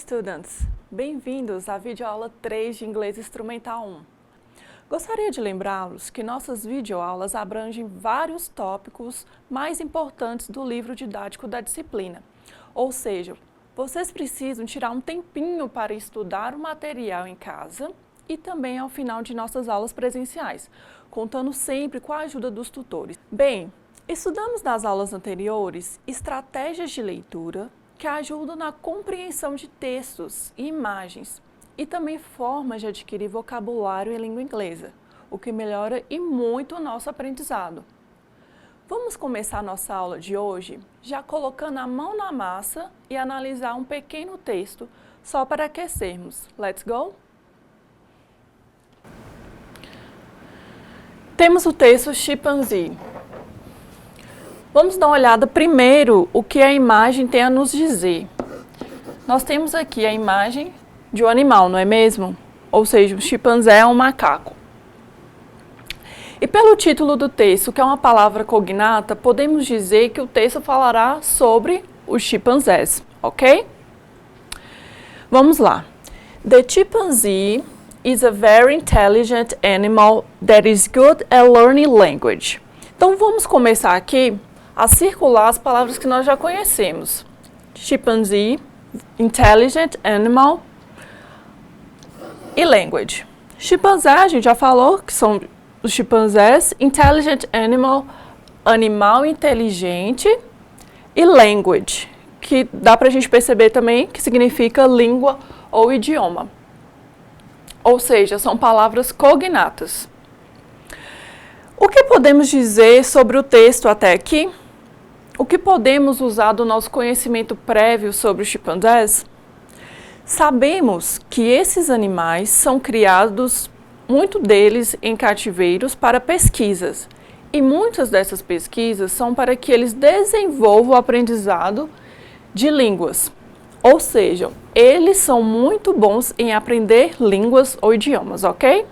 students! Bem-vindos à videoaula 3 de Inglês Instrumental 1. Gostaria de lembrá-los que nossas videoaulas abrangem vários tópicos mais importantes do livro didático da disciplina. Ou seja, vocês precisam tirar um tempinho para estudar o material em casa e também ao final de nossas aulas presenciais, contando sempre com a ajuda dos tutores. Bem, estudamos nas aulas anteriores estratégias de leitura que ajudam na compreensão de textos e imagens e também formas de adquirir vocabulário em língua inglesa, o que melhora e muito o nosso aprendizado. Vamos começar nossa aula de hoje já colocando a mão na massa e analisar um pequeno texto só para aquecermos. Let's go? Temos o texto Chimpanzee. Vamos dar uma olhada primeiro o que a imagem tem a nos dizer. Nós temos aqui a imagem de um animal, não é mesmo? Ou seja, o chimpanzé é um macaco. E pelo título do texto, que é uma palavra cognata, podemos dizer que o texto falará sobre os chimpanzés, ok? Vamos lá. The chimpanzee is a very intelligent animal that is good at learning language. Então vamos começar aqui a circular as palavras que nós já conhecemos. Chimpanzee, intelligent animal e language. Chimpanzé, a gente já falou que são os chimpanzés, intelligent animal, animal inteligente, e language, que dá pra gente perceber também que significa língua ou idioma. Ou seja, são palavras cognatas. O que podemos dizer sobre o texto até aqui? O que podemos usar do nosso conhecimento prévio sobre os chimpanzés? Sabemos que esses animais são criados, muito deles em cativeiros, para pesquisas. E muitas dessas pesquisas são para que eles desenvolvam o aprendizado de línguas. Ou seja, eles são muito bons em aprender línguas ou idiomas, ok?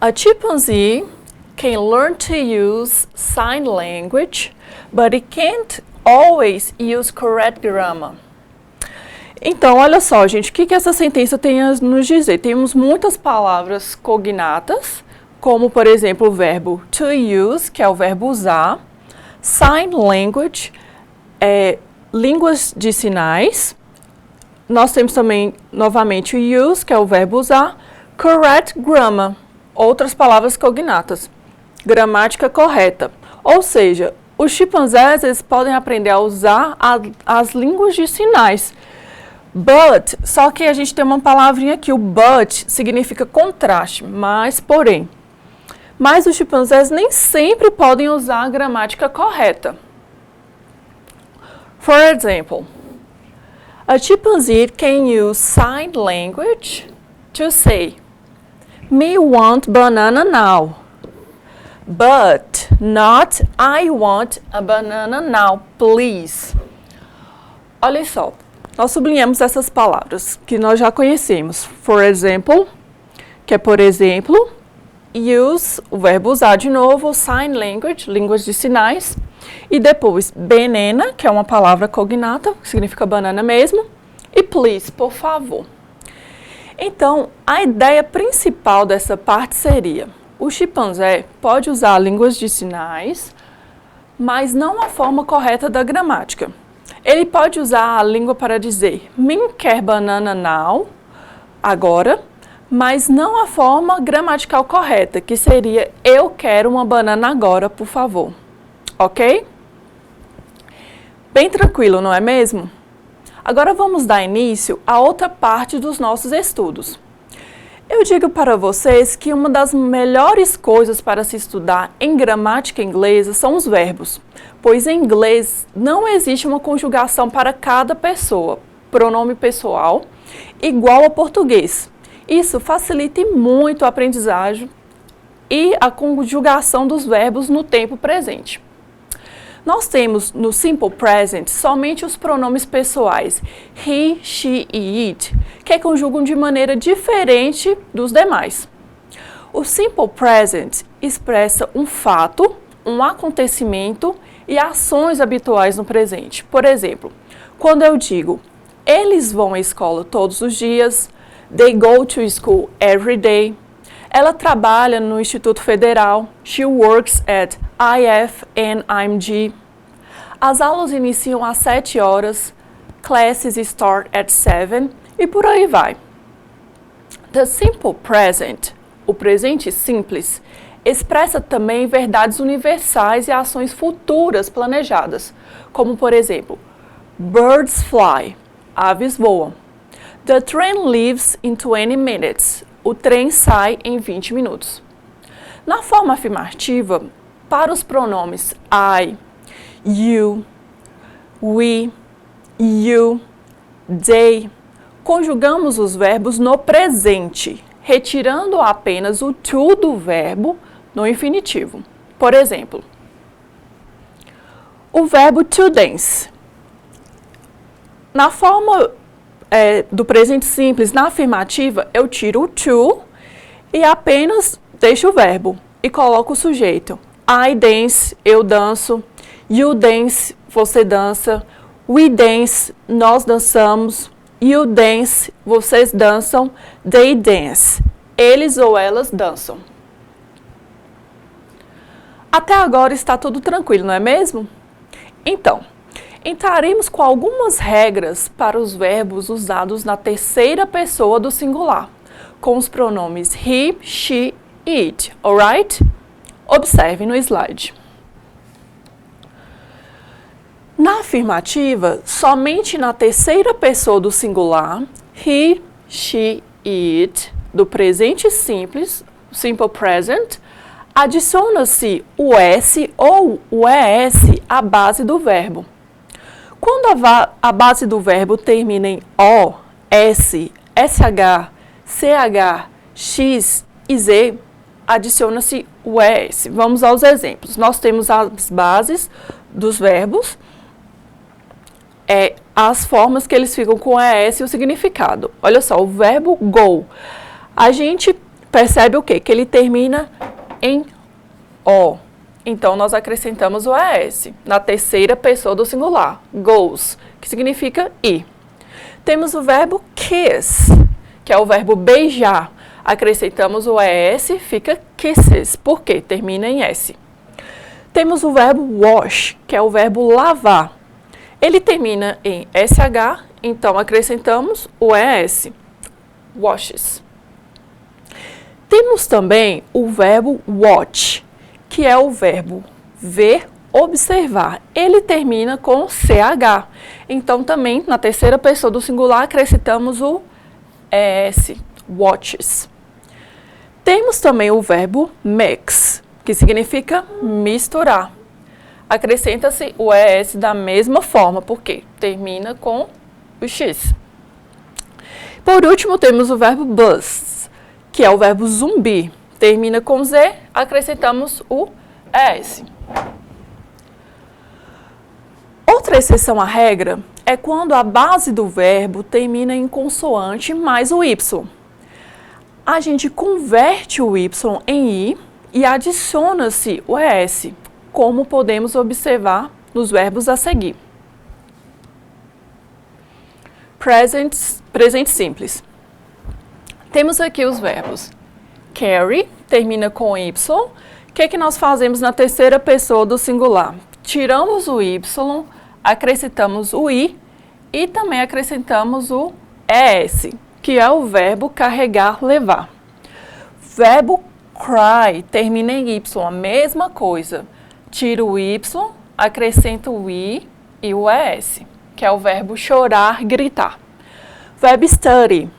A chimpanzee can learn to use sign language, but it can't always use correct grammar. Então, olha só, gente, o que essa sentença tem a nos dizer? Temos muitas palavras cognatas, como, por exemplo, o verbo to use, que é o verbo usar, sign language, línguas de sinais. Nós temos também, novamente, o use, que é o verbo usar, correct grammar, outras palavras cognatas, gramática correta. Ou seja, os chimpanzés eles podem aprender a usar as línguas de sinais. But, só que a gente tem uma palavrinha aqui, o but significa contraste, mas, porém. Mas os chimpanzés nem sempre podem usar a gramática correta. For example, a chimpanzee can use sign language to say, "Me want banana now." But not I want a banana now, please. Olha só, nós sublinhamos essas palavras que nós já conhecemos. For example, que é por exemplo, use, o verbo usar de novo, sign language, línguas de sinais, e depois banana, que é uma palavra cognata, que significa banana mesmo, e please, por favor. Então, a ideia principal dessa parte seria: o chimpanzé pode usar línguas de sinais, mas não a forma correta da gramática. Ele pode usar a língua para dizer "me quer banana now", agora, mas não a forma gramatical correta, que seria "eu quero uma banana agora, por favor". Ok? Bem tranquilo, não é mesmo? Agora vamos dar início a outra parte dos nossos estudos. Eu digo para vocês que uma das melhores coisas para se estudar em gramática inglesa são os verbos, pois em inglês não existe uma conjugação para cada pessoa, pronome pessoal, igual ao português. Isso facilita muito a aprendizagem e a conjugação dos verbos no tempo presente. Nós temos no Simple Present somente os pronomes pessoais he, she e it, que conjugam de maneira diferente dos demais. O Simple Present expressa um fato, um acontecimento e ações habituais no presente. Por exemplo, quando eu digo Eles vão à escola todos os dias. They go to school every day. Ela trabalha no Instituto Federal. She works at IFNIMG. As aulas iniciam às 7 horas. Classes start at 7. E por aí vai. The simple present, o presente simples, expressa também verdades universais e ações futuras planejadas, como por exemplo, birds fly, aves voam. The train leaves in 20 minutes, o trem sai em 20 minutos. Na forma afirmativa, para os pronomes I, you, we, you, they, conjugamos os verbos no presente, retirando apenas o to do verbo no infinitivo. Por exemplo, o verbo to dance. Na forma do presente simples, na afirmativa, eu tiro o to e apenas deixo o verbo e coloco o sujeito. I dance, eu danço. You dance, você dança. We dance, nós dançamos. You dance, vocês dançam. They dance, eles ou elas dançam. Até agora está tudo tranquilo, não é mesmo? Então, entraremos com algumas regras para os verbos usados na terceira pessoa do singular, com os pronomes he, she e it, alright? Observe no slide. Na afirmativa, somente na terceira pessoa do singular, he, she, it, do presente simples, simple present, adiciona-se o S ou o ES à base do verbo. Quando a base do verbo termina em O, S, SH, CH, X e Z, adiciona-se o ES. Vamos aos exemplos. Nós temos as bases dos verbos, as formas que eles ficam com ES e o significado. Olha só, o verbo go. A gente percebe o quê? Que ele termina em O. Então, nós acrescentamos o ES na terceira pessoa do singular. Goes, que significa ir. Temos o verbo kiss, que é o verbo beijar. Acrescentamos o ES, fica kisses. Por quê? Termina em S. Temos o verbo wash, que é o verbo lavar. Ele termina em SH, então acrescentamos o ES, washes. Temos também o verbo watch, que é o verbo ver, observar. Ele termina com CH, então também na terceira pessoa do singular acrescentamos o ES, watches. Temos também o verbo mix, que significa misturar. Acrescenta-se o ES da mesma forma, porque termina com o X. Por último, temos o verbo buzz, que é o verbo zumbi. Termina com Z, acrescentamos o ES. Outra exceção à regra é quando a base do verbo termina em consoante mais o Y. A gente converte o Y em I e adiciona-se o ES, como podemos observar nos verbos a seguir. Presente simples. Temos aqui os verbos carry, termina com Y. O que nós fazemos na terceira pessoa do singular? Tiramos o Y, acrescentamos o I e também acrescentamos o ES, que é o verbo carregar, levar. Verbo cry, termina em Y, a mesma coisa. Tiro o Y, acrescento o I e o ES, que é o verbo chorar, gritar. Verbo study,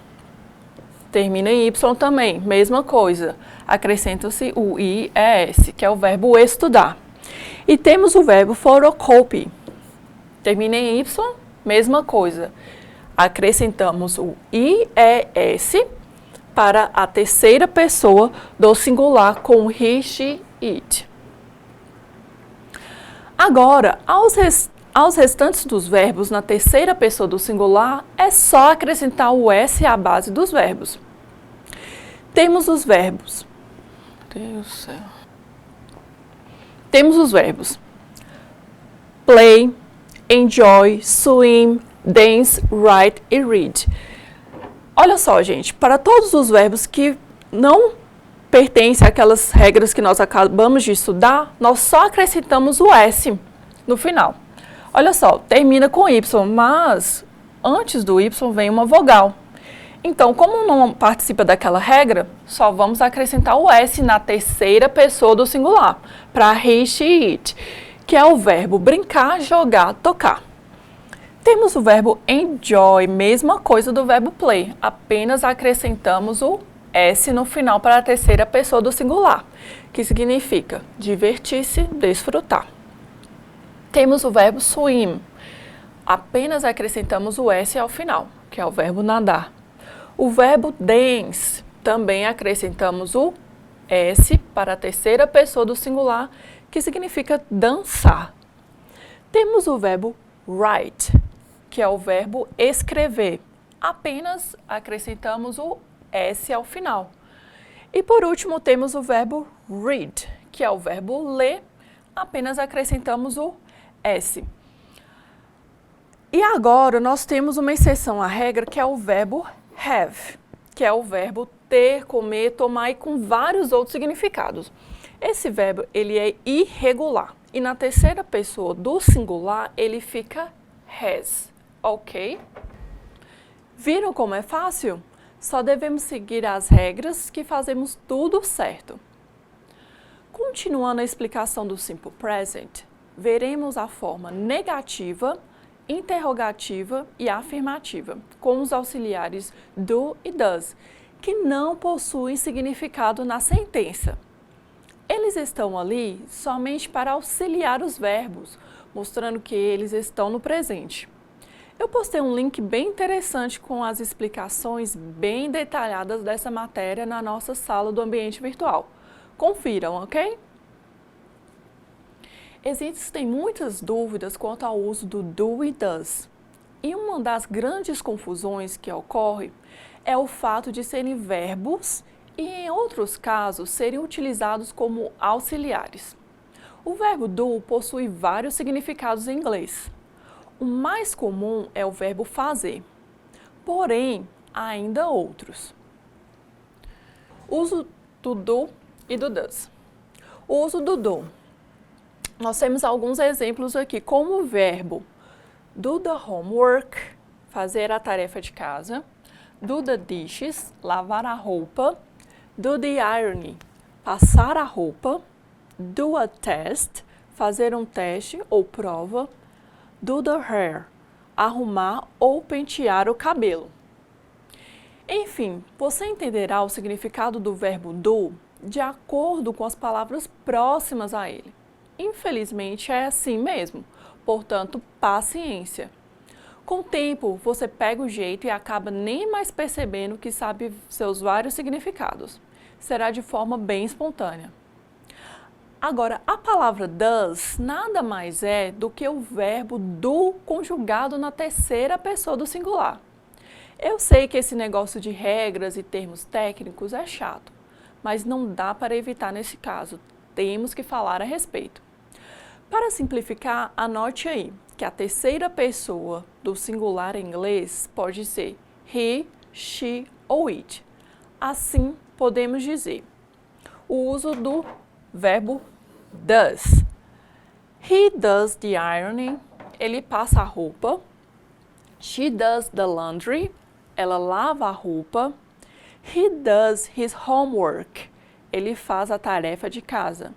termina em Y também, mesma coisa. Acrescenta-se o I e ES, que é o verbo estudar. E temos o verbo photocopy, termina em Y, mesma coisa. Acrescentamos o I e ES para a terceira pessoa do singular com he, she, it. Agora, aos restantes dos verbos na terceira pessoa do singular, é só acrescentar o S à base dos verbos. Temos os verbos. Deus do céu. Temos os verbos play, enjoy, swim, dance, write e read. Olha só, gente, para todos os verbos que não pertencem àquelas regras que nós acabamos de estudar, nós só acrescentamos o S no final. Olha só, termina com Y, mas antes do Y vem uma vogal. Então, como não participa daquela regra, só vamos acrescentar o S na terceira pessoa do singular, para he, she, it, que é o verbo brincar, jogar, tocar. Temos o verbo enjoy, mesma coisa do verbo play, apenas acrescentamos o S no final para a terceira pessoa do singular, que significa divertir-se, desfrutar. Temos o verbo swim, apenas acrescentamos o S ao final, que é o verbo nadar. O verbo dance, também acrescentamos o S para a terceira pessoa do singular, que significa dançar. Temos o verbo write, que é o verbo escrever. Apenas acrescentamos o S ao final. E por último, temos o verbo read, que é o verbo ler. Apenas acrescentamos o S. E agora nós temos uma exceção à regra, que é o verbo have, que é o verbo ter, comer, tomar e com vários outros significados. Esse verbo, ele é irregular e na terceira pessoa do singular ele fica has, ok? Viram como é fácil? Só devemos seguir as regras que fazemos tudo certo. Continuando a explicação do Simple Present, veremos a forma negativa, interrogativa e afirmativa, com os auxiliares do e does, que não possuem significado na sentença. Eles estão ali somente para auxiliar os verbos, mostrando que eles estão no presente. Eu postei um link bem interessante com as explicações bem detalhadas dessa matéria na nossa sala do ambiente virtual. Confiram, ok? Existem muitas dúvidas quanto ao uso do do e does. E uma das grandes confusões que ocorre é o fato de serem verbos e, em outros casos, serem utilizados como auxiliares. O verbo do possui vários significados em inglês. O mais comum é o verbo fazer, porém, há ainda outros. Uso do do e do does. O uso do do. Nós temos alguns exemplos aqui, como o verbo do the homework, fazer a tarefa de casa, do the dishes, lavar a roupa, do the ironing, passar a roupa, do a test, fazer um teste ou prova, do the hair, arrumar ou pentear o cabelo. Enfim, você entenderá o significado do verbo do de acordo com as palavras próximas a ele. Infelizmente é assim mesmo, portanto, paciência. Com o tempo, você pega o jeito e acaba nem mais percebendo que sabe seus vários significados. Será de forma bem espontânea. Agora, a palavra does nada mais é do que o verbo do conjugado na terceira pessoa do singular. Eu sei que esse negócio de regras e termos técnicos é chato, mas não dá para evitar nesse caso. Temos que falar a respeito. Para simplificar, anote aí que a terceira pessoa do singular em inglês pode ser he, she ou it. Assim, podemos dizer o uso do verbo does. He does the ironing, ele passa a roupa. She does the laundry, ela lava a roupa. He does his homework, ele faz a tarefa de casa.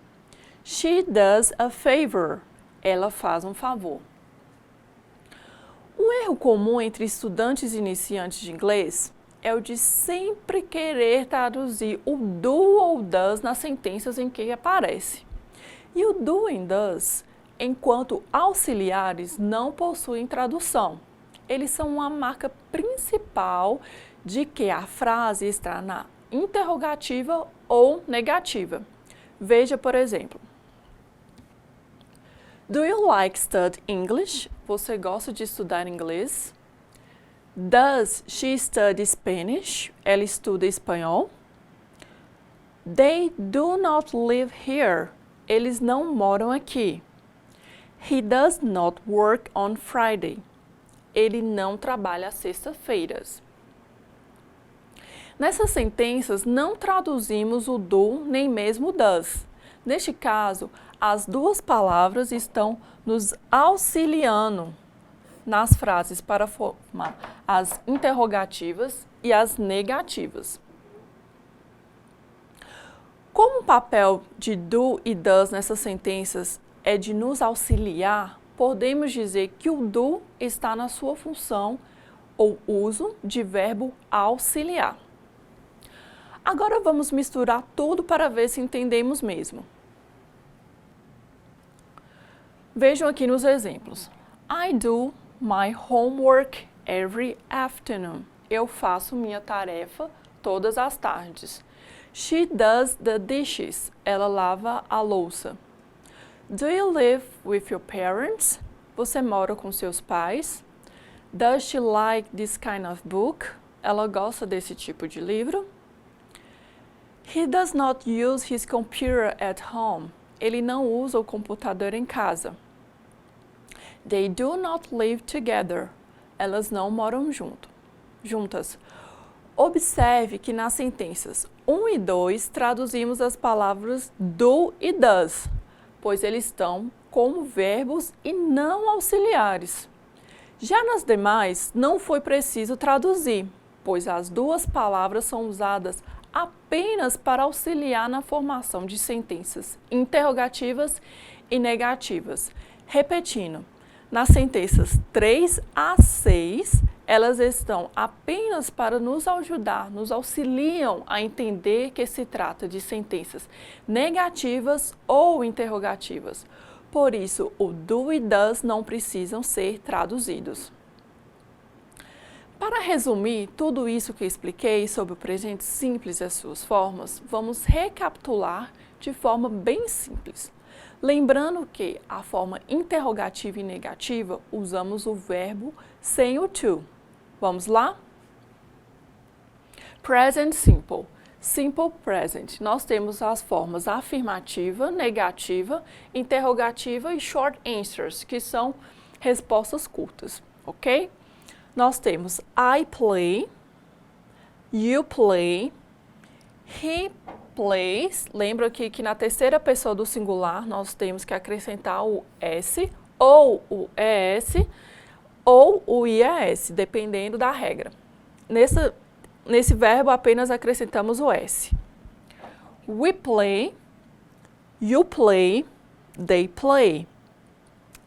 She does a favor, ela faz um favor. Um erro comum entre estudantes iniciantes de inglês é o de sempre querer traduzir o do ou does nas sentenças em que aparece. E o do e does, enquanto auxiliares, não possuem tradução. Eles são uma marca principal de que a frase está na interrogativa ou negativa. Veja, por exemplo, do you like study English? Você gosta de estudar inglês? Does she study Spanish? Ela estuda espanhol? They do not live here. Eles não moram aqui. He does not work on Friday. ele não trabalha às sextas-feiras. Nessas sentenças, não traduzimos o do nem mesmo o does. Neste caso, as duas palavras estão nos auxiliando nas frases para formar as interrogativas e as negativas. Como o papel de do e does nessas sentenças é de nos auxiliar, podemos dizer que o do está na sua função ou uso de verbo auxiliar. Agora vamos misturar tudo para ver se entendemos mesmo. Vejam aqui nos exemplos. I do my homework every afternoon. Eu faço minha tarefa todas as tardes. She does the dishes. Ela lava a louça. Do you live with your parents? Você mora com seus pais? Does she like this kind of book? Ela gosta desse tipo de livro? He does not use his computer at home. Ele não usa o computador em casa. They do not live together. Elas não moram juntas. Observe que nas sentenças 1 e 2 traduzimos as palavras do e does, pois eles estão como verbos e não auxiliares. Já nas demais, não foi preciso traduzir, pois as duas palavras são usadas apenas para auxiliar na formação de sentenças interrogativas e negativas. Repetindo, nas sentenças 3 a 6, elas estão apenas para nos ajudar, nos auxiliam a entender que se trata de sentenças negativas ou interrogativas. Por isso, o do e does não precisam ser traduzidos. Para resumir tudo isso que expliquei sobre o presente simples e as suas formas, vamos recapitular de forma bem simples. Lembrando que a forma interrogativa e negativa usamos o verbo sem o to. Vamos lá? Present simple. Simple present. Nós temos as formas afirmativa, negativa, interrogativa e short answers, que são respostas curtas, ok? Nós temos I play, you play, he plays. Lembra que na terceira pessoa do singular nós temos que acrescentar o S ou o ES ou o IAS, dependendo da regra. Nesse verbo apenas acrescentamos o S. We play, you play, they play.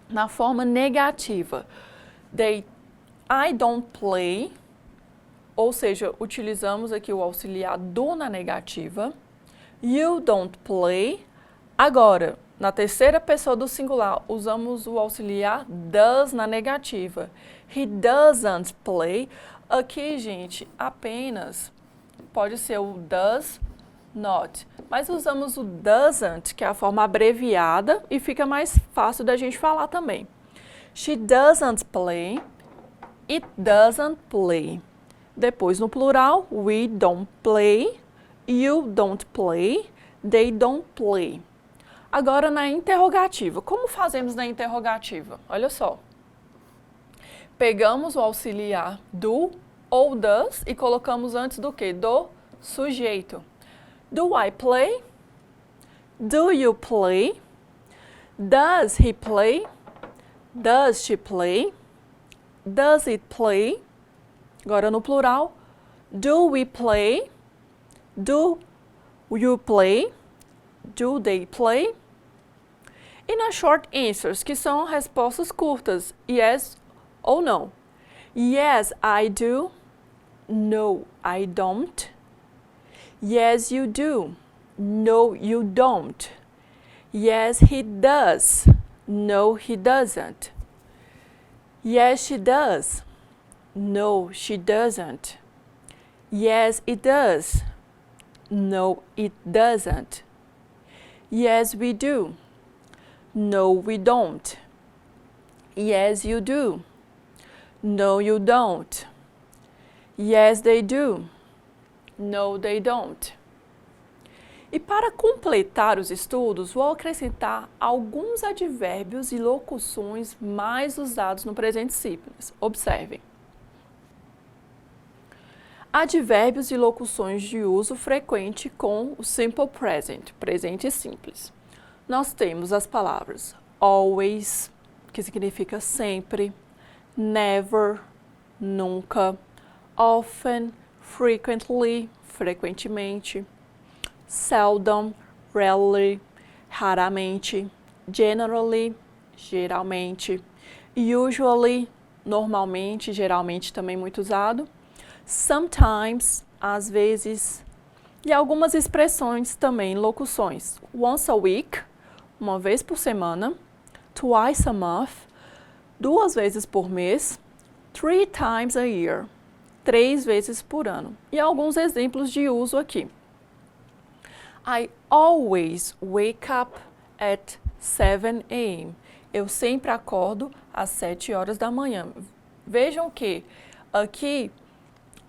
Na forma negativa, I don't play, ou seja, utilizamos aqui o auxiliar do na negativa. You don't play. Agora, na terceira pessoa do singular, usamos o auxiliar does na negativa. He doesn't play. Aqui, gente, apenas pode ser o does not. Mas usamos o doesn't, que é a forma abreviada, e fica mais fácil da gente falar também. She doesn't play. It doesn't play. Depois, no plural, we don't play, you don't play, they don't play. Agora, na interrogativa. Como fazemos na interrogativa? Olha só. Pegamos o auxiliar do ou does e colocamos antes do quê? Do sujeito. Do I play? Do you play? Does he play? Does she play? Does it play? Agora no plural. Do we play? Do you play? Do they play? E nas short answers, que são respostas curtas. Yes ou no. Yes, I do. No, I don't. Yes, you do. No, you don't. Yes, he does. No, he doesn't. Yes, she does. No, she doesn't. Yes, it does. No, it doesn't. Yes, we do. No, we don't. Yes, you do. No, you don't. Yes, they do. No, they don't. E para completar os estudos, vou acrescentar alguns advérbios e locuções mais usados no presente simples. Observem. Advérbios e locuções de uso frequente com o simple present, presente simples. Nós temos as palavras always, que significa sempre, never, nunca, often, frequently, frequentemente, seldom, rarely, raramente, generally, geralmente, usually, normalmente, geralmente também muito usado, sometimes, às vezes, e algumas expressões também, locuções. Once a week, uma vez por semana, twice a month, 2 vezes por mês, 3 times a year, 3 vezes por ano. E alguns exemplos de uso aqui. I always wake up at 7 a.m. Eu sempre acordo às 7 horas da manhã. Vejam que aqui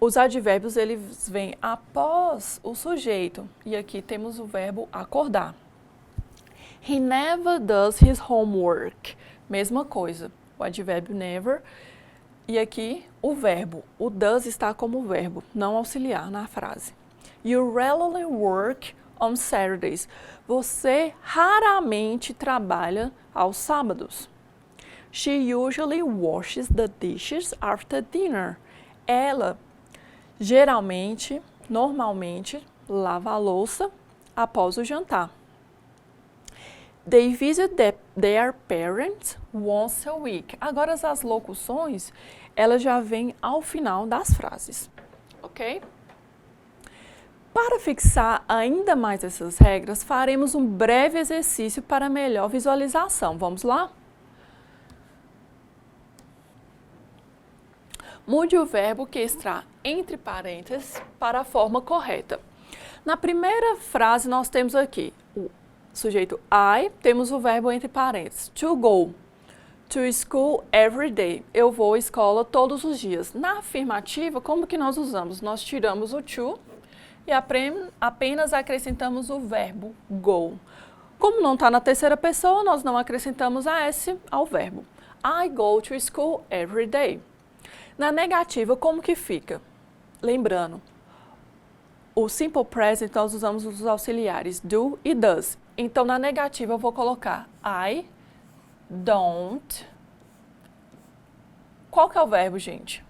os advérbios eles vêm após o sujeito. E aqui temos o verbo acordar. He never does his homework. Mesma coisa, o advérbio never. E aqui o verbo. O does está como verbo, não auxiliar na frase. You rarely work on Saturdays. Você raramente trabalha aos sábados. She usually washes the dishes after dinner. Ela geralmente, normalmente, lava a louça após o jantar. They visit their parents once a week. Agora as locuções, elas já vêm ao final das frases, ok? Para fixar ainda mais essas regras, faremos um breve exercício para melhor visualização. Vamos lá? Mude o verbo que está entre parênteses para a forma correta. Na primeira frase, nós temos aqui o sujeito I, temos o verbo entre parênteses. To go. To school every day. Eu vou à escola todos os dias. Na afirmativa, como que nós usamos? Nós tiramos o to e apenas acrescentamos o verbo go. Como não está na terceira pessoa, nós não acrescentamos a S ao verbo. I go to school every day. Na negativa, como que fica? Lembrando, o simple present nós usamos os auxiliares do e does. Então, na negativa, eu vou colocar I don't. Qual que é o verbo, gente?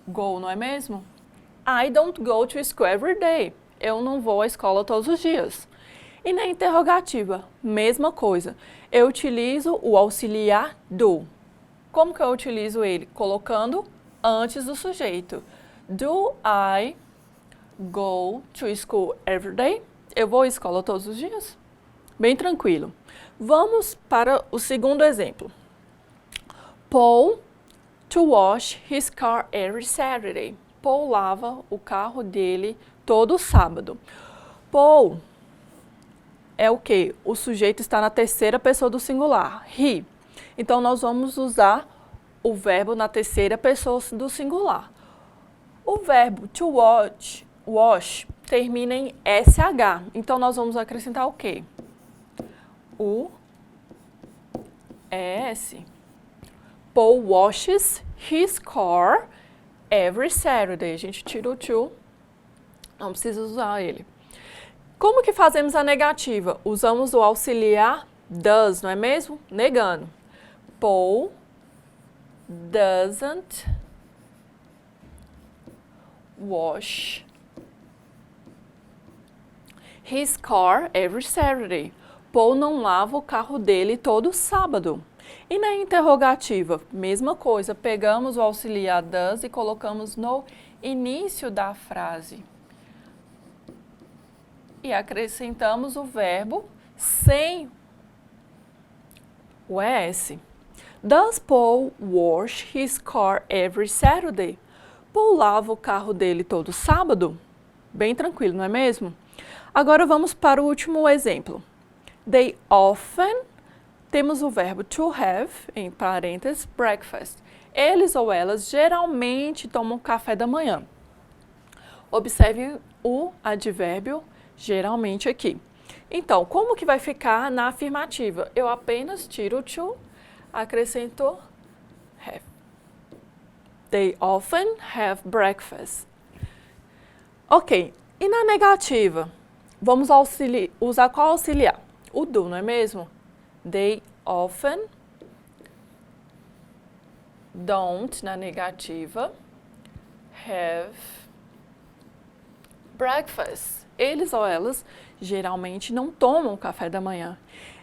Go, não é mesmo? I don't go to school every day. Eu não vou à escola todos os dias. E na interrogativa, mesma coisa. Eu utilizo o auxiliar do. Como que eu utilizo ele? Colocando antes do sujeito. Do I go to school every day? Eu vou à escola todos os dias? Bem tranquilo. Vamos para o segundo exemplo. Paul to wash his car every Saturday. Paul lava o carro dele todo sábado. Paul é o quê? O sujeito está na terceira pessoa do singular. He. Então, nós vamos usar o verbo na terceira pessoa do singular. O verbo to wash, termina em SH. Então, nós vamos acrescentar o quê? O ES. Paul washes his car every Saturday. A gente tira o to, não precisa usar ele. Como que fazemos a negativa? Usamos o auxiliar does, não é mesmo? Negando. Paul doesn't wash his car every Saturday. Paul não lava o carro dele todo sábado. E na interrogativa, mesma coisa, pegamos o auxiliar does e colocamos no início da frase. E acrescentamos o verbo sem o ES. Does Paul wash his car every Saturday? Paul lava o carro dele todo sábado? Bem tranquilo, não é mesmo? Agora vamos para o último exemplo. They often, temos o verbo to have, em parênteses, breakfast. Eles ou elas geralmente tomam café da manhã. Observe o advérbio geralmente aqui. Então, como que vai ficar na afirmativa? Eu apenas tiro o to, acrescento have. They often have breakfast. Ok, e na negativa? Vamos usar qual auxiliar? O do, não é mesmo? They often don't, na negativa, have breakfast. Eles ou elas geralmente não tomam café da manhã.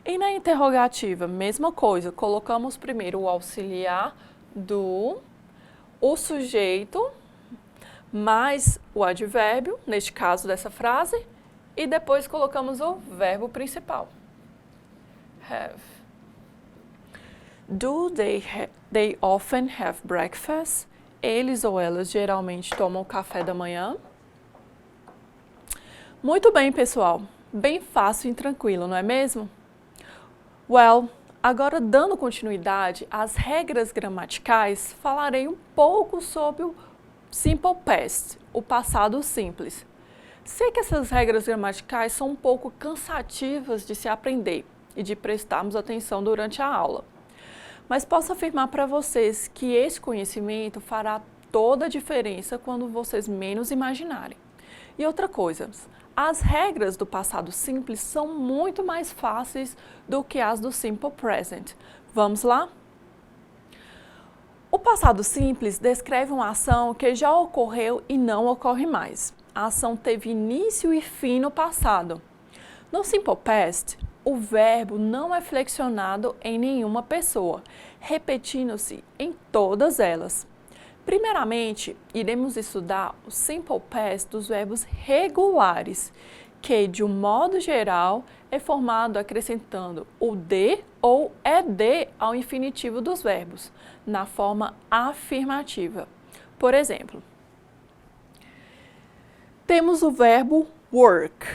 E na interrogativa, mesma coisa, colocamos primeiro o auxiliar do, o sujeito, mais o advérbio, neste caso dessa frase, e depois colocamos o verbo principal. Have. Do they often have breakfast? Eles ou elas geralmente tomam café da manhã? Muito bem, pessoal. Bem fácil e tranquilo, não é mesmo? Well, agora dando continuidade às regras gramaticais, falarei um pouco sobre o simple past, o passado simples. Sei que essas regras gramaticais são um pouco cansativas de se aprender e de prestarmos atenção durante a aula. Mas posso afirmar para vocês que esse conhecimento fará toda a diferença quando vocês menos imaginarem. E outra coisa, as regras do passado simples são muito mais fáceis do que as do simple present. Vamos lá? O passado simples descreve uma ação que já ocorreu e não ocorre mais. A ação teve início e fim no passado. No simple past, o verbo não é flexionado em nenhuma pessoa, repetindo-se em todas elas. Primeiramente, iremos estudar o simple past dos verbos regulares, que, de um modo geral, é formado acrescentando o de ou ed ao infinitivo dos verbos, na forma afirmativa. Por exemplo, temos o verbo work.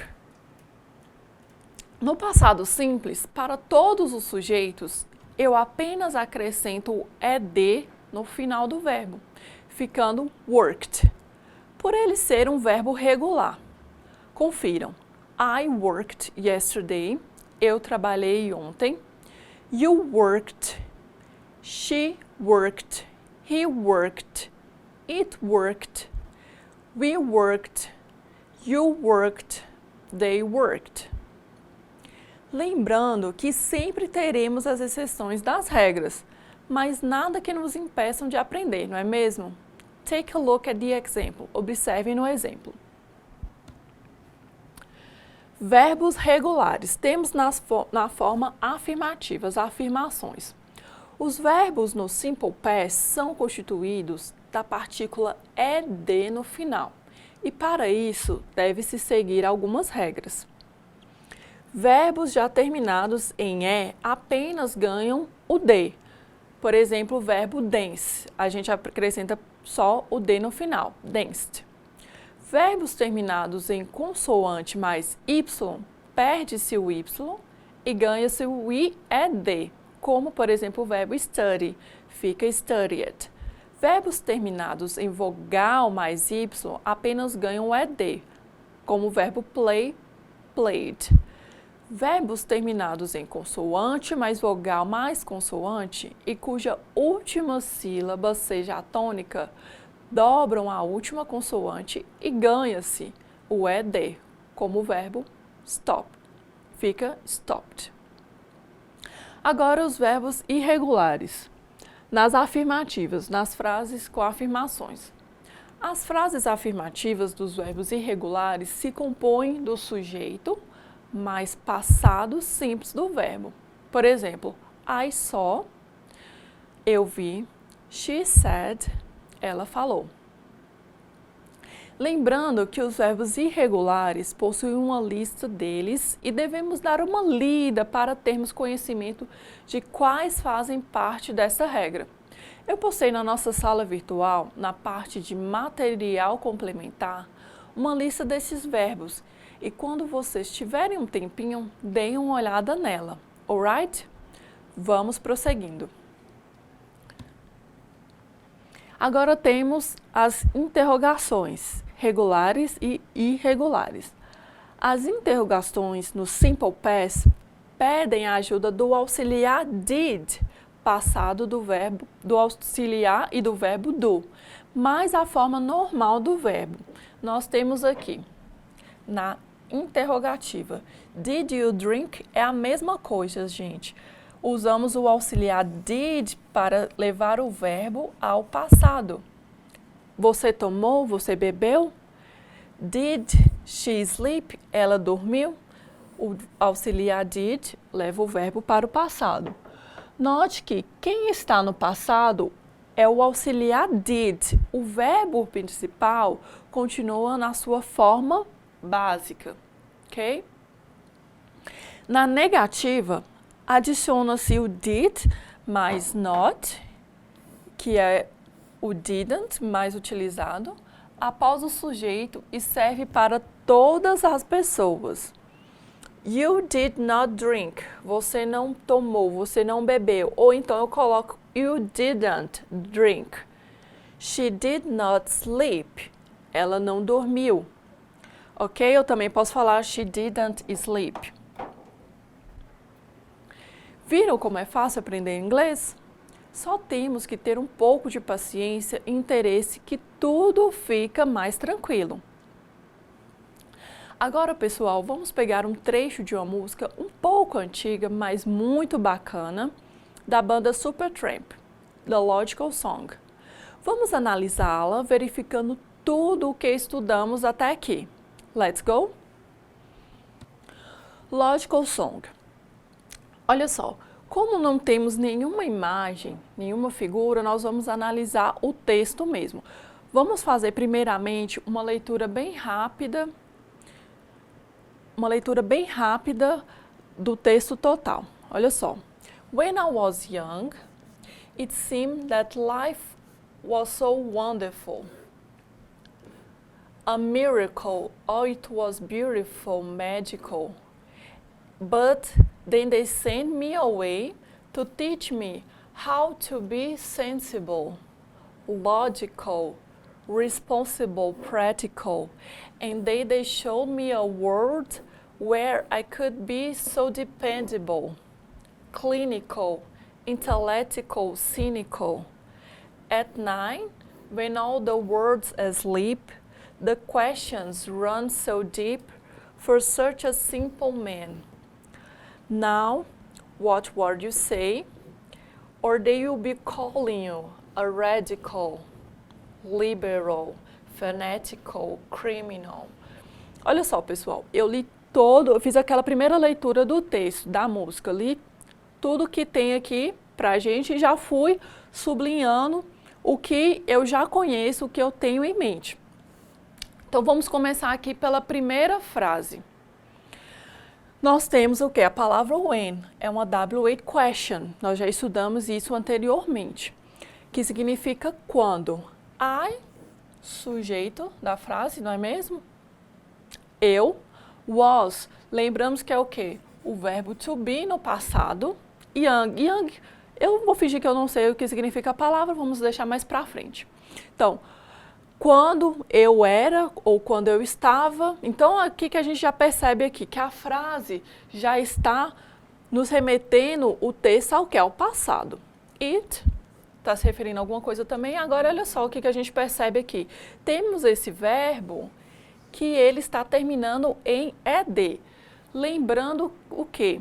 No passado simples, para todos os sujeitos, eu apenas acrescento o ed no final do verbo, ficando worked, por ele ser um verbo regular. Confiram. I worked yesterday. Eu trabalhei ontem. You worked. She worked. He worked. It worked. We worked. You worked. They worked. Lembrando que sempre teremos as exceções das regras, mas nada que nos impeçam de aprender, não é mesmo? Take a look at the example. Observem no exemplo. Verbos regulares. Temos na forma afirmativa, as afirmações. Os verbos no simple past são constituídos da partícula ed no final. E para isso, deve-se seguir algumas regras. Verbos já terminados em E apenas ganham o D. Por exemplo, o verbo dance, a gente acrescenta só o D no final, danced. Verbos terminados em consoante mais Y, perde-se o Y e ganha-se o IED, como por exemplo o verbo study, fica studied. Verbos terminados em vogal mais Y apenas ganham o ED, como o verbo play, played. Verbos terminados em consoante mais vogal mais consoante e cuja última sílaba seja a tônica, dobram a última consoante e ganha-se o ED, como o verbo stop. Fica stopped. Agora os verbos irregulares. Nas afirmativas, nas frases com afirmações. As frases afirmativas dos verbos irregulares se compõem do sujeito mais passado simples do verbo. Por exemplo, I saw, eu vi, she said, ela falou. Lembrando que os verbos irregulares possuem uma lista deles e devemos dar uma lida para termos conhecimento de quais fazem parte dessa regra. Eu postei na nossa sala virtual, na parte de material complementar, uma lista desses verbos. E quando vocês tiverem um tempinho, deem uma olhada nela, alright? Vamos prosseguindo. Agora temos as interrogações, regulares e irregulares. As interrogações no Simple Past pedem a ajuda do auxiliar did, passado do auxiliar e do verbo do, mais a forma normal do verbo. Nós temos aqui, na interrogativa, did you drink? É a mesma coisa, gente. Usamos o auxiliar did para levar o verbo ao passado. Você tomou? Você bebeu? Did she sleep? Ela dormiu? O auxiliar did leva o verbo para o passado. Note que quem está no passado é o auxiliar did. O verbo principal continua na sua forma básica, ok? Na negativa, adiciona-se o did mais not, que é o didn't mais utilizado, após o sujeito e serve para todas as pessoas. You did not drink. Você não tomou, você não bebeu. Ou então eu coloco you didn't drink. She did not sleep. Ela não dormiu. Ok? Eu também posso falar she didn't sleep. Viram como é fácil aprender inglês? Só temos que ter um pouco de paciência e interesse que tudo fica mais tranquilo. Agora, pessoal, vamos pegar um trecho de uma música um pouco antiga, mas muito bacana, da banda Supertramp, The Logical Song. Vamos analisá-la, verificando tudo o que estudamos até aqui. Let's go? Logical Song. Olha só, como não temos nenhuma imagem, nenhuma figura, nós vamos analisar o texto mesmo. Vamos fazer primeiramente uma leitura bem rápida do texto total. Olha só. When I was young, it seemed that life was so wonderful. A miracle, oh, it was beautiful, magical. But then they sent me away to teach me how to be sensible, logical, responsible, practical. And they showed me a world where I could be so dependable, clinical, intellectual, cynical. At night, when all the world's asleep, the questions run so deep for such a simple man. Now, what would you say? Or they will be calling you a radical, liberal, fanatical, criminal. Olha só, pessoal, eu fiz aquela primeira leitura do texto, da música, li tudo que tem aqui pra gente e já fui sublinhando o que eu já conheço, o que eu tenho em mente. Então, vamos começar aqui pela primeira frase. Nós temos o que? A palavra when, é uma W8 question, nós já estudamos isso anteriormente, que significa quando. I, sujeito da frase, não é mesmo? Eu, was, lembramos que é o quê? O verbo to be no passado, young, young, eu vou fingir que eu não sei o que significa a palavra, vamos deixar mais pra frente. Então, quando eu era ou quando eu estava. Então, aqui que a gente já percebe aqui que a frase já está nos remetendo o texto ao que? Ao passado. It está se referindo a alguma coisa também. Agora, olha só o que a gente percebe aqui. Temos esse verbo que ele está terminando em ed. Lembrando o quê?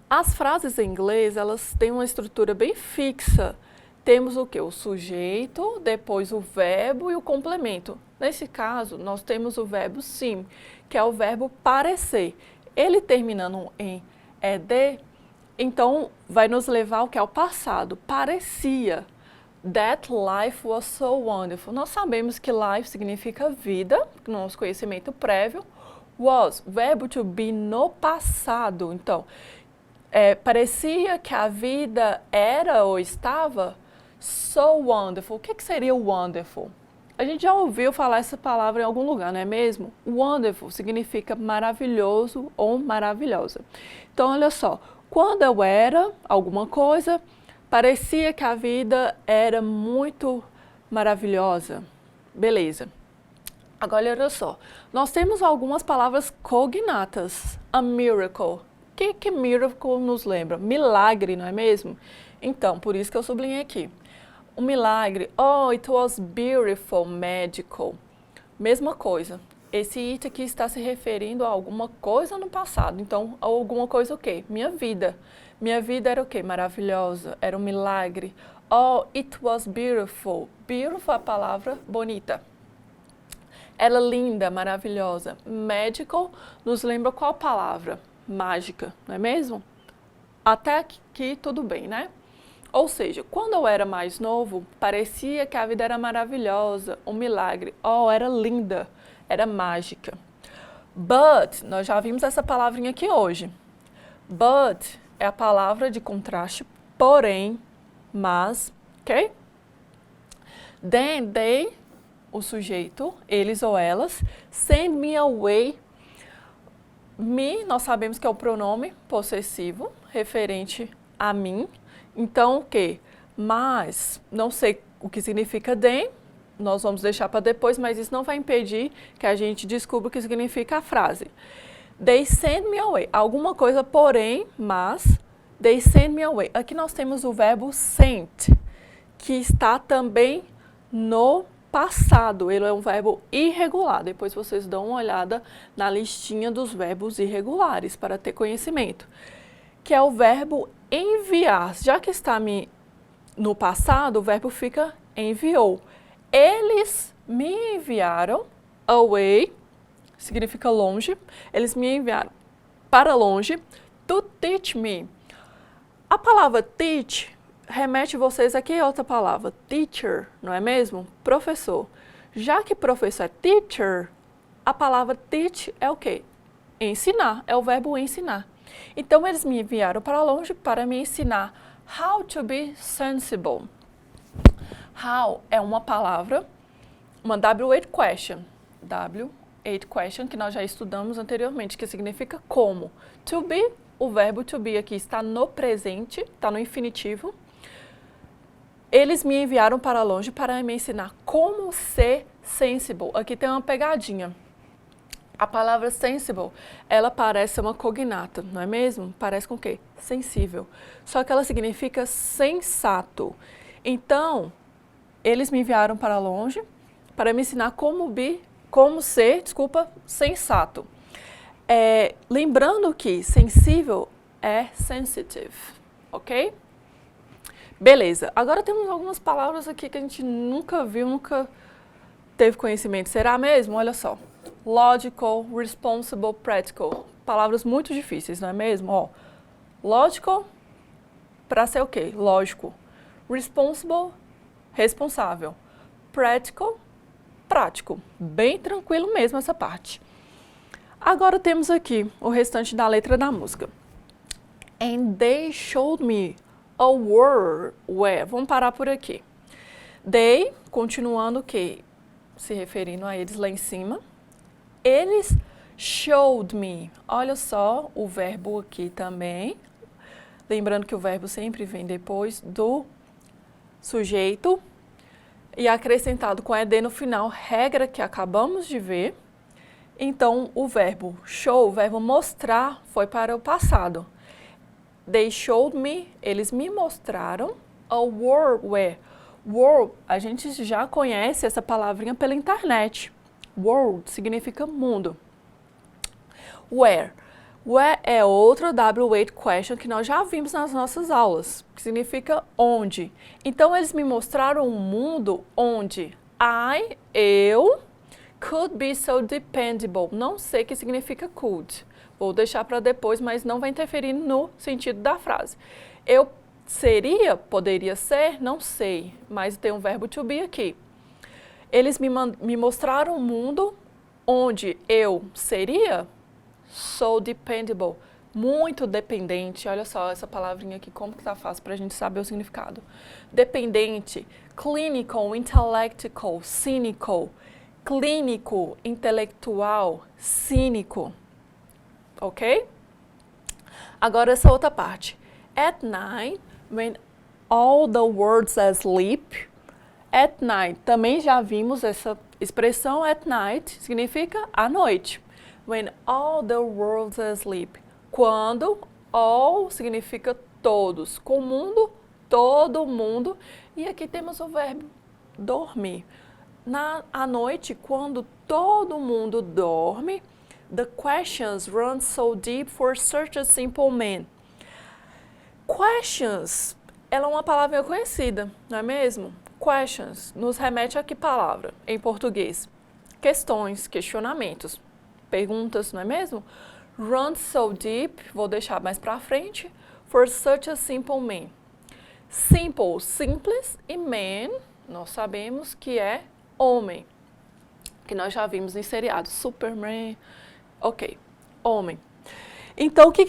As frases em inglês, elas têm uma estrutura bem fixa. Temos o quê? O sujeito, depois o verbo e o complemento. Nesse caso, nós temos o verbo seem, que é o verbo parecer. Ele terminando em ed, então vai nos levar ao que? Ao passado. Parecia. That life was so wonderful. Nós sabemos que life significa vida, no nosso conhecimento prévio. Was, verbo to be no passado. Então, parecia que a vida era ou estava so wonderful. O que seria wonderful? A gente já ouviu falar essa palavra em algum lugar, não é mesmo? Wonderful significa maravilhoso ou maravilhosa. Então, olha só, quando eu era alguma coisa, parecia que a vida era muito maravilhosa. Beleza. Agora, olha só. Nós temos algumas palavras cognatas. A miracle. O que miracle nos lembra? Milagre, não é mesmo? Então, por isso que eu sublinhei aqui. O milagre. Oh, it was beautiful, magical. Mesma coisa. Esse it aqui está se referindo a alguma coisa no passado. Então, alguma coisa o quê? Minha vida. Minha vida era o quê? Maravilhosa. Era um milagre. Oh, it was beautiful. Beautiful é a palavra bonita. Era linda, maravilhosa. Magical nos lembra qual palavra? Mágica, não é mesmo? Até aqui tudo bem, né? Ou seja, quando eu era mais novo, parecia que a vida era maravilhosa, um milagre. Oh, era linda, era mágica. But, nós já vimos essa palavrinha aqui hoje. But é a palavra de contraste, porém, mas, ok? Then they, o sujeito, eles ou elas, send me away. Me, nós sabemos que é o pronome possessivo, referente a mim. Então, o quê? Mas, não sei o que significa then, nós vamos deixar para depois, mas isso não vai impedir que a gente descubra o que significa a frase. They send me away. Alguma coisa, porém, mas, they send me away. Aqui nós temos o verbo sent, que está também no passado. Ele é um verbo irregular. Depois vocês dão uma olhada na listinha dos verbos irregulares para ter conhecimento. Que é o verbo enviar. Já que está no passado, o verbo fica enviou. Eles me enviaram away, significa longe. Eles me enviaram para longe to teach me. A palavra teach remete vocês aqui a outra palavra, teacher, não é mesmo? Professor. Já que professor é teacher, a palavra teach é o quê? Ensinar, é o verbo ensinar. Então, eles me enviaram para longe para me ensinar how to be sensible. How é uma palavra, uma W8 question. W8 question que nós já estudamos anteriormente, que significa como. To be, o verbo to be aqui está no presente, está no infinitivo. Eles me enviaram para longe para me ensinar como ser sensible. Aqui tem uma pegadinha. A palavra sensible, ela parece uma cognata, não é mesmo? Parece com o quê? Sensível. Só que ela significa sensato. Então, eles me enviaram para longe para me ensinar como ser, sensato. Lembrando que sensível é sensitive, ok? Beleza, agora temos algumas palavras aqui que a gente nunca viu, nunca teve conhecimento. Será mesmo? Olha só. Logical, responsible, practical. Palavras muito difíceis, não é mesmo? Ó, logical, para ser o quê? Lógico. Responsible, responsável. Practical, prático. Bem tranquilo mesmo essa parte. Agora temos aqui o restante da letra da música. And they showed me a world where. Vamos parar por aqui. They, continuando o quê? Se referindo a eles lá em cima. Eles showed me. Olha só o verbo aqui também. Lembrando que o verbo sempre vem depois do sujeito. E acrescentado com ed no final, regra que acabamos de ver. Então, o verbo show, o verbo mostrar, foi para o passado. They showed me, eles me mostraram a world where. World, a gente já conhece essa palavrinha pela internet. World significa mundo. Where. Where é outro W8 question que nós já vimos nas nossas aulas, que significa onde. Então, eles me mostraram um mundo onde eu, could be so dependable. Não sei o que significa could. Vou deixar para depois, mas não vai interferir no sentido da frase. Eu seria, poderia ser, não sei, mas tem um verbo to be aqui. Eles me mostraram um mundo onde eu seria so dependable, muito dependente. Olha só essa palavrinha aqui, como que tá fácil para a gente saber o significado. Dependente, clinical, intellectual, cynical, clínico, intelectual, cínico. Ok? Agora essa outra parte. At night, when all the world's asleep. At night, também já vimos Expressão at night significa à noite. When all the world's asleep. Quando all significa todos. Com mundo, todo mundo. E aqui temos o verbo dormir. À noite, quando todo mundo dorme, the questions run so deep for such a simple man. Questions, ela é uma palavra conhecida, não é mesmo? Questions nos remete a que palavra em português? Questões, questionamentos, perguntas, não é mesmo? Run so deep, vou deixar mais pra frente, for such a simple man. Simple, simples, e man, nós sabemos que é homem, que nós já vimos em seriados, Superman, ok, homem. Então, o que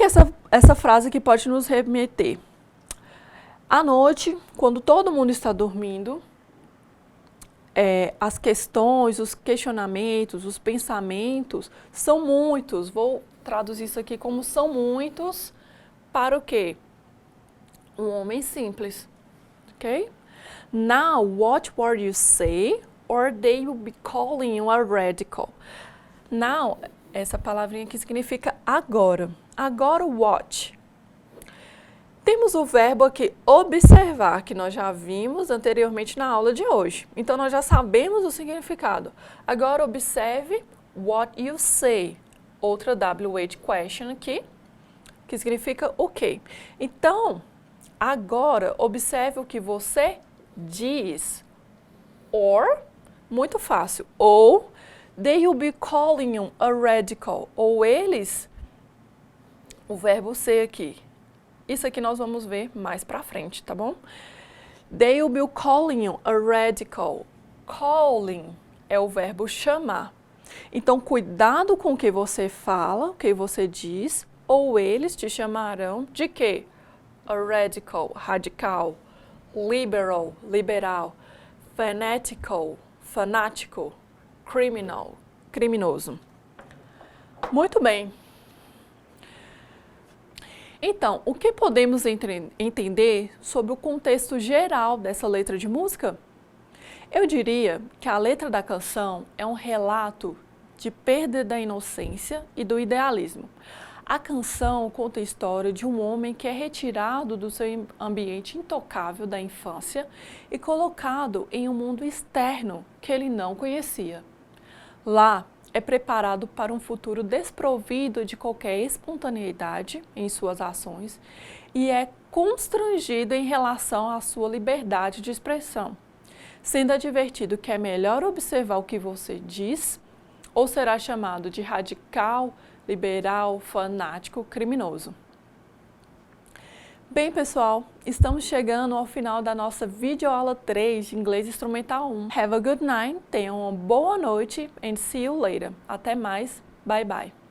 essa frase aqui pode nos remeter? À noite, quando todo mundo está dormindo, as questões, os questionamentos, os pensamentos são muitos. Vou traduzir isso aqui como são muitos para o quê? Um homem simples, ok? Now, watch what you say, or they will be calling you a radical. Now, essa palavrinha aqui significa agora. Agora, watch. Temos o verbo aqui, observar, que nós já vimos anteriormente na aula de hoje. Então, nós já sabemos o significado. Agora, observe what you say. Outra WH question aqui, que significa o quê? Então, agora, observe o que você diz. Or, muito fácil, ou they will be calling you a radical. Ou eles, o verbo ser aqui. Isso aqui nós vamos ver mais pra frente, tá bom? They will be calling you a radical. Calling é o verbo chamar. Então, cuidado com o que você fala, o que você diz, ou eles te chamarão de quê? A radical, radical, liberal, liberal, fanatical, fanático, criminal, criminoso. Muito bem. Então, o que podemos entender sobre o contexto geral dessa letra de música? Eu diria que a letra da canção é um relato de perda da inocência e do idealismo. A canção conta a história de um homem que é retirado do seu ambiente intocável da infância e colocado em um mundo externo que ele não conhecia. Lá, é preparado para um futuro desprovido de qualquer espontaneidade em suas ações e é constrangido em relação à sua liberdade de expressão, sendo advertido que é melhor observar o que você diz ou será chamado de radical, liberal, fanático, criminoso. Bem, pessoal, estamos chegando ao final da nossa videoaula 3 de Inglês Instrumental 1. Have a good night, tenham uma boa noite and see you later. Até mais, bye bye.